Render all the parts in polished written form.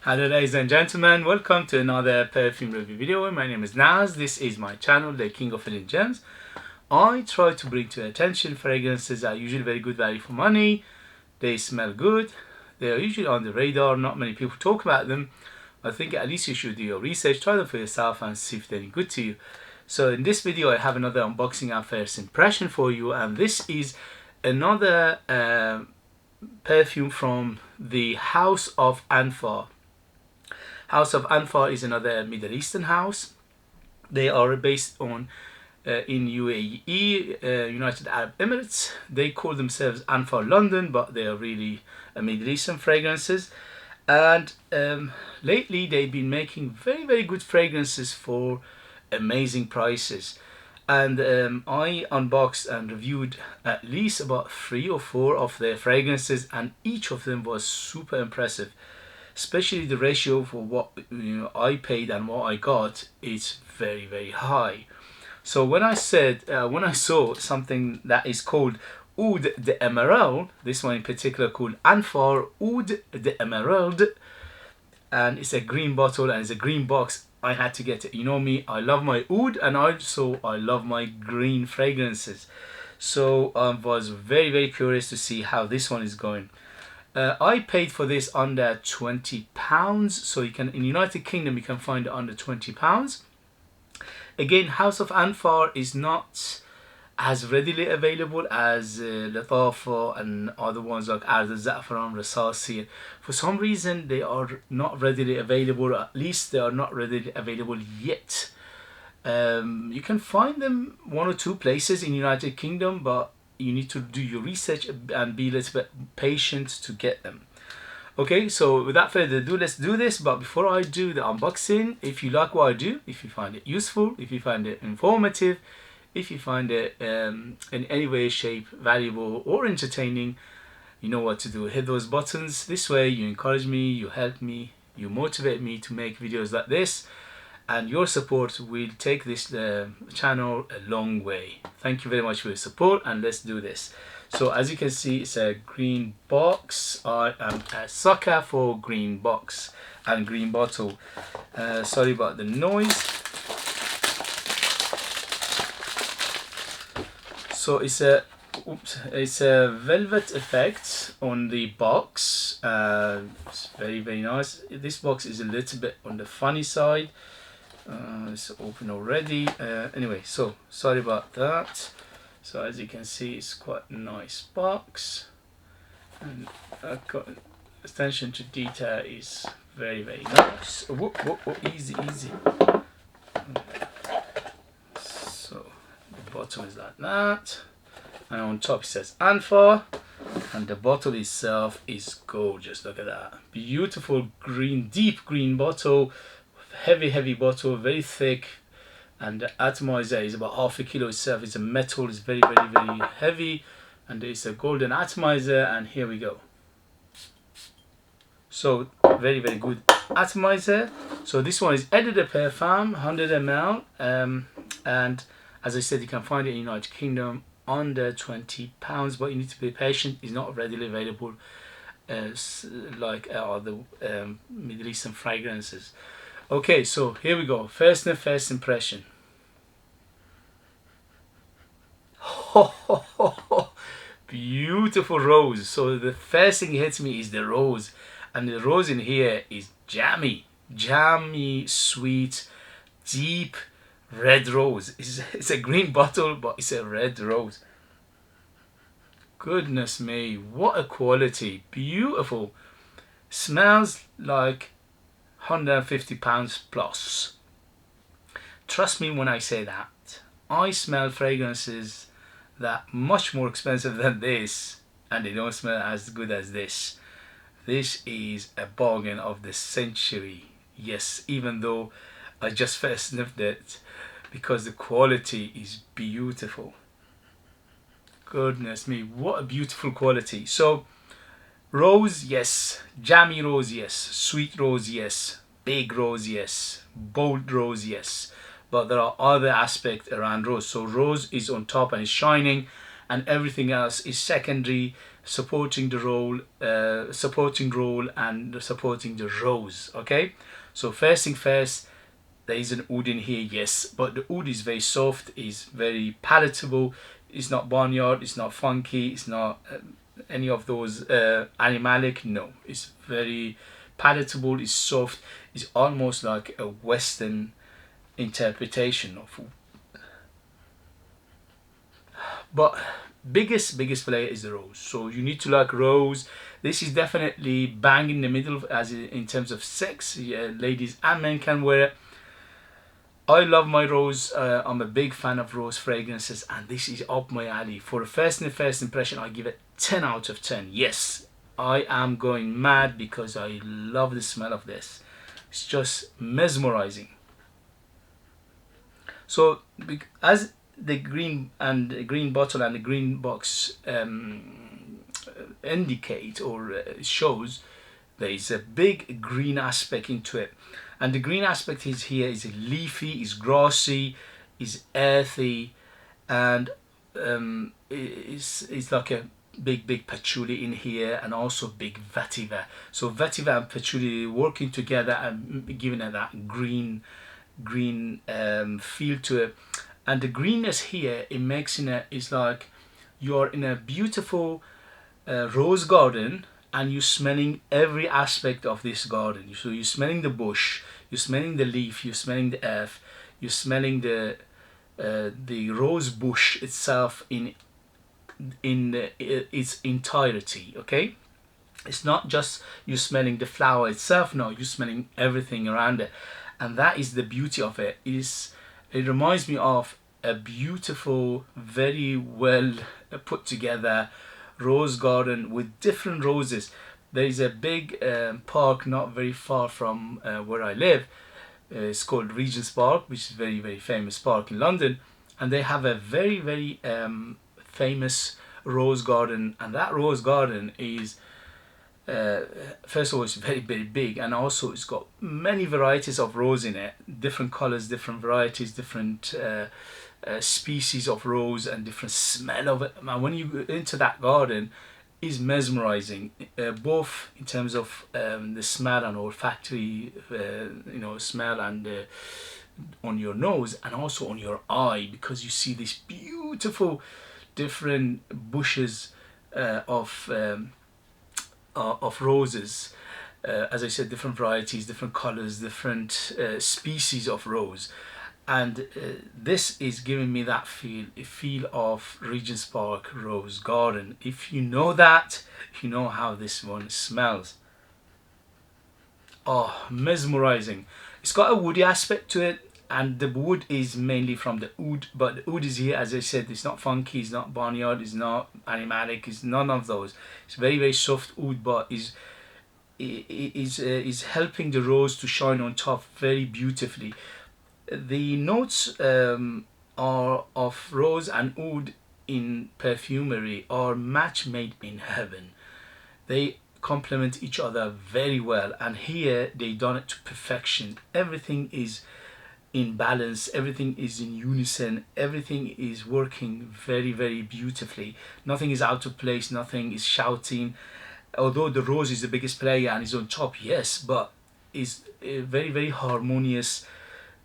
Hello ladies and gentlemen, welcome to another perfume review video. My name is Naz. This is my channel, The King of Hidden Gems. I try to bring to attention fragrances that are usually very good value for money. They smell good. They are usually on the radar. Not many people talk about them. I think at least you should do your research, try them for yourself and see if they're any good to you. So in this video I have another unboxing and first impression for you, and this is another perfume from the House of Anfar. House of Anfar is another Middle Eastern house. They are based on in UAE, United Arab Emirates. They call themselves Anfar London, but they are really Middle Eastern fragrances. And lately they've been making very good fragrances for amazing prices. And I unboxed and reviewed at least about 3 or 4 of their fragrances, and each of them was super impressive. Especially the ratio for what I paid and what I got is very high. So when I saw something that is called Oud d'Emerald, this one in particular called Anfar Oud d'Emerald, and it's a green bottle and it's a green box, I had to get it. You know me, I love my oud and also I love my green fragrances. So I was very curious to see how this one is going. I paid for this under £20, so you can, in United Kingdom you can find it under £20. Again, House of Anfar is not as readily available as Latafa and other ones like Ard al-Za'faran, Rasasi. For some reason they are not readily available, or at least they are not readily available yet. You can find them 1 or 2 places in United Kingdom, but you need to do your research and be a little bit patient to get them. Okay, so without further ado, let's do this. But before I do the unboxing, if you like what I do, if you find it useful, if you find it informative, if you find it in any way, shape, valuable or entertaining, you know what to do. Hit those buttons. This way you encourage me, you help me, you motivate me to make videos like this. And your support will take this channel a long way. Thank you very much for your support, and let's do this. So as you can see, it's a green box. I am a sucker for green box and green bottle. Sorry about the noise. So it's a velvet effect on the box. It's very nice. This box is a little bit on the funny side. It's open already. Anyway, so sorry about that. So as you can see, it's quite a nice box, and attention to detail is very nice. Whoop, easy. So the bottom is like that, and on top it says Anfar, and the bottle itself is gorgeous. Look at that, beautiful green, deep green bottle. Heavy bottle, very thick, and the atomizer is about ½ kilo itself. It's a metal, it's very heavy, and it's a golden atomizer. And here we go. So very good atomizer. So this one is Eau de Perfume, 100 ml, and as I said, you can find it in United Kingdom under £20, but you need to be patient. It's not readily available like other Middle Eastern fragrances. Okay, so here we go. First impression. Beautiful rose. So the first thing that hits me is the rose, and the rose in here is jammy, sweet, deep red rose. It's a green bottle, but it's a red rose. Goodness me, what a quality! Beautiful. Smells like £150 plus. Trust me when I say that. I smell fragrances that are much more expensive than this, and they don't smell as good as this. This is a bargain of the century. Yes, even though I just first sniffed it, because the quality is beautiful. Goodness me, what a beautiful quality. So rose, yes. Jammy rose, yes. Sweet rose, yes. Big rose, yes. Bold rose, yes. But there are other aspects around rose. So rose is on top and is shining, and everything else is secondary. supporting the role, and supporting the rose. Okay, so first thing first, there is an oud in here, yes, but the oud is very soft, is very palatable. It's not barnyard, it's not funky, it's not any of those animalic. No, it's very palatable, it's soft, it's almost like a Western interpretation of oud. But biggest player is the rose. So you need to like rose. This is definitely bang in the middle as in terms of sex. Yeah, ladies and men can wear it. I love my rose. I'm a big fan of rose fragrances, and this is up my alley. For a first impression, I give it 10 out of 10. Yes, I am going mad because I love the smell of this. It's just mesmerizing. So as the green bottle and the green box indicate or shows, there is a big green aspect into it, and the green aspect is here is leafy, is grassy, is earthy, and it's like a big patchouli in here, and also big vetiver. So vetiver and patchouli working together and giving it that green feel to it. And the greenness here, it makes it's like you're in a beautiful rose garden, and you're smelling every aspect of this garden. So you're smelling the bush, you're smelling the leaf, you're smelling the earth, you're smelling the rose bush itself in its entirety. Okay, it's not just you smelling the flower itself. No, you're smelling everything around it, and that is the beauty of it. It reminds me of a beautiful, very well put together rose garden with different roses. There is a big park not very far from where I live. It's called Regent's Park, which is a very famous park in London, and they have a very famous rose garden. And that rose garden is first of all, it's very big, and also it's got many varieties of rose in it, different colors, different varieties, different species of rose, and different smell of it. And when you go into that garden, is mesmerizing, both in terms of the smell and olfactory smell, and on your nose and also on your eye, because you see these beautiful different bushes of roses, as I said, different varieties, different colors, different species of rose. And this is giving me that feel of Regent's Park Rose Garden. If you know that, you know how this one smells. Oh, mesmerizing. It's got a woody aspect to it, and the wood is mainly from the oud, but the oud is here, as I said, it's not funky, it's not barnyard, it's not animalic, it's none of those. It's very soft oud, but is helping the rose to shine on top very beautifully. The notes are of rose and oud in perfumery are match made in heaven. They complement each other very well, and here they done it to perfection. Everything is in balance, everything is in unison, everything is working very beautifully. Nothing is out of place, nothing is shouting. Although the rose is the biggest player and is on top, yes, but is a very harmonious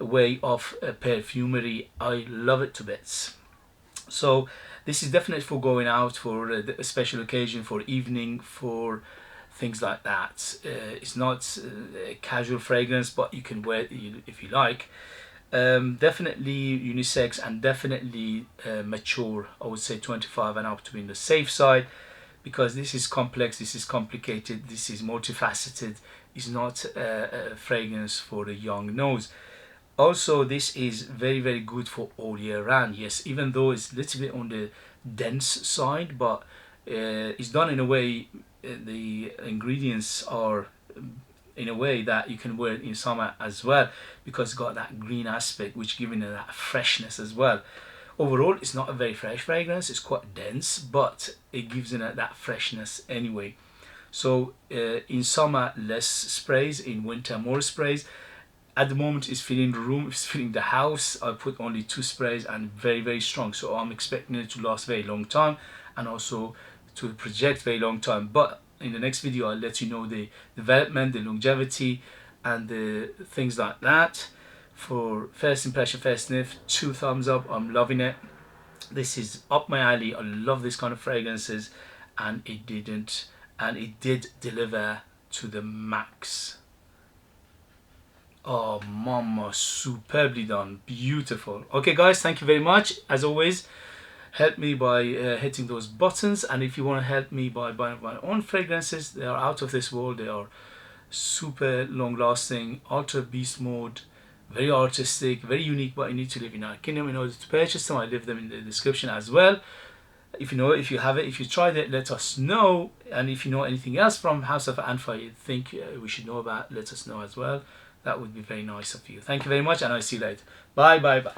way of perfumery. I love it to bits. So this is definitely for going out, for a special occasion, for evening, for things like that. It's not a casual fragrance, but you can wear it if you like. Definitely unisex, and definitely mature. I would say 25 and up to be in the safe side, because this is complex, this is complicated, this is multifaceted. It's not a fragrance for the young nose. Also, this is very good for all year round. Yes, even though it's a little bit on the dense side, but it's done in a way, the ingredients are in a way that you can wear it in summer as well, because it's got that green aspect, which giving it that freshness as well. Overall, it's not a very fresh fragrance, it's quite dense, but it gives it that freshness anyway. So in summer, less sprays, in winter, more sprays. At the moment, it's filling the room, it's filling the house. I put only 2 sprays and very strong, so I'm expecting it to last very long time, and also to project very long time. But in the next video I'll let you know the development, the longevity, and the things like that. For first impression, first sniff, 2 thumbs up. I'm loving it. This is up my alley. I love this kind of fragrances, and it did deliver to the max. Oh mama, superbly done, beautiful. Okay guys, thank you very much. As always, help me by hitting those buttons, and if you want to help me by buying my own fragrances, they are out of this world. They are super long lasting, ultra beast mode, very artistic, very unique, but you need to live in United Kingdom in order to purchase them. I leave them in the description as well. If you know it, if you have it, if you tried it, let us know. And if you know anything else from House of Anfar you think we should know about, let us know as well. That would be very nice of you. Thank you very much, and I'll see you later. Bye bye bye.